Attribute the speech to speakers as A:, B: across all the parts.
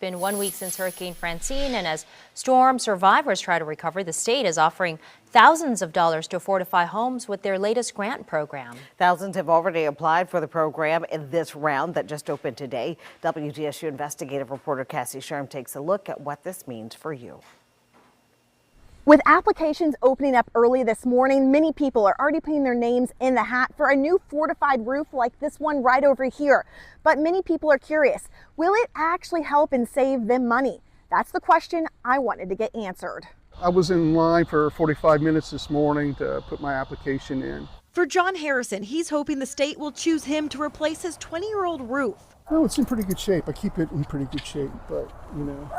A: been 1 week since Hurricane Francine, and as storm survivors try to recover, the state is offering thousands of dollars to fortify homes with their latest grant program.
B: Thousands have already applied for the program in this round that just opened today. WDSU investigative reporter Cassie Sherm takes a look at what this means for you.
C: With applications opening up early this morning, many people are already putting their names in the hat for a new fortified roof like this one right over here. But many people are curious, will it actually help and save them money? That's the question I wanted to get answered.
D: I was in line for 45 minutes this morning to put my application in.
E: For John Harrison, he's hoping the state will choose him to replace his 20-year-old roof.
D: Oh, it's in pretty good shape. I keep it in pretty good shape, but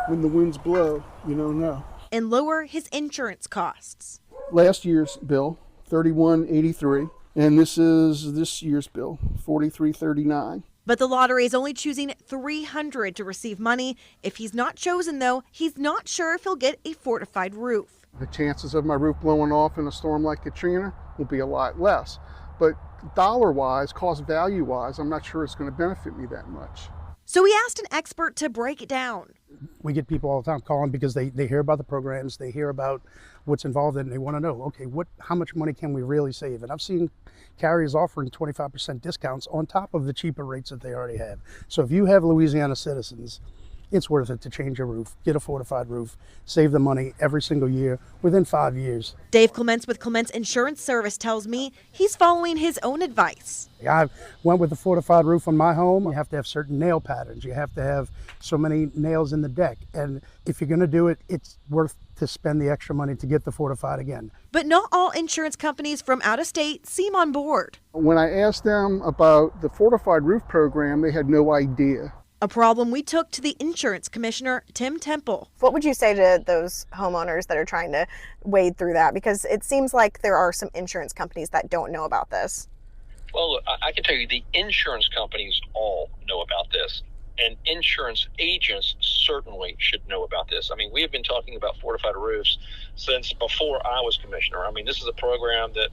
D: when the winds blow, you don't know.
E: And lower his insurance costs.
D: Last year's bill, $31.83, and this is this year's bill, $43.39.
E: But the lottery is only choosing 300 to receive money. If he's not chosen, though, he's not sure if he'll get a fortified roof.
D: The chances of my roof blowing off in a storm like Katrina will be a lot less. But dollar-wise, cost value-wise, I'm not sure it's going to benefit me that much.
E: So he asked an expert to break it down.
F: We get people all the time calling because they hear about the programs, they hear about what's involved in it, and they want to know, okay, how much money can we really save? And I've seen carriers offering 25% discounts on top of the cheaper rates that they already have. So if you have Louisiana citizens, it's worth it to change your roof, get a fortified roof, save the money every single year within 5 years.
E: Dave Clements with Clements Insurance Service tells me he's following his own advice.
F: I went with the fortified roof on my home. You have to have certain nail patterns. You have to have so many nails in the deck. And if you're going to do it, it's worth to spend the extra money to get the fortified again.
E: But not all insurance companies from out of state seem on board.
D: When I asked them about the fortified roof program, they had no idea.
E: A problem we took to the insurance commissioner, Tim Temple.
C: What would you say to those homeowners that are trying to wade through that? Because it seems like there are some insurance companies that don't know about this.
G: Well, look, I can tell you the insurance companies all know about this, and insurance agents certainly should know about this. I mean, we have been talking about fortified roofs since before I was commissioner. I mean, this is a program that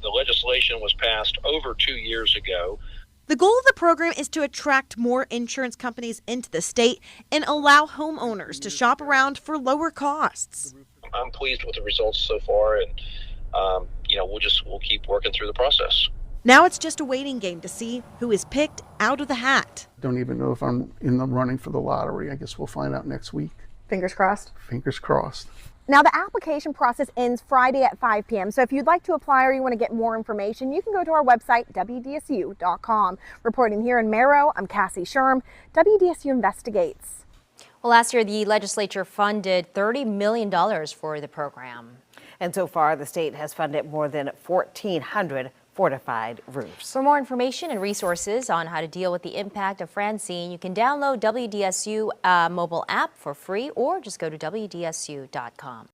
G: the legislation was passed over 2 years ago.
E: The goal of the program is to attract more insurance companies into the state and allow homeowners to shop around for lower costs.
G: I'm pleased with the results so far, and we'll keep working through the process.
E: Now it's just a waiting game to see who is picked out of the hat.
D: Don't even know if I'm in the running for the lottery. I guess we'll find out next week.
C: Fingers crossed.
D: Fingers crossed.
C: Now, the application process ends Friday at 5 p.m. So if you'd like to apply or you want to get more information, you can go to our website, WDSU.com. Reporting here in Merrill, I'm Cassie Sherm, WDSU Investigates.
A: Well, last year, the legislature funded $30 million for the program.
B: And so far, the state has funded more than 1,400 fortified roofs.
A: For more information and resources on how to deal with the impact of Francine, you can download WDSU mobile app for free or just go to WDSU.com.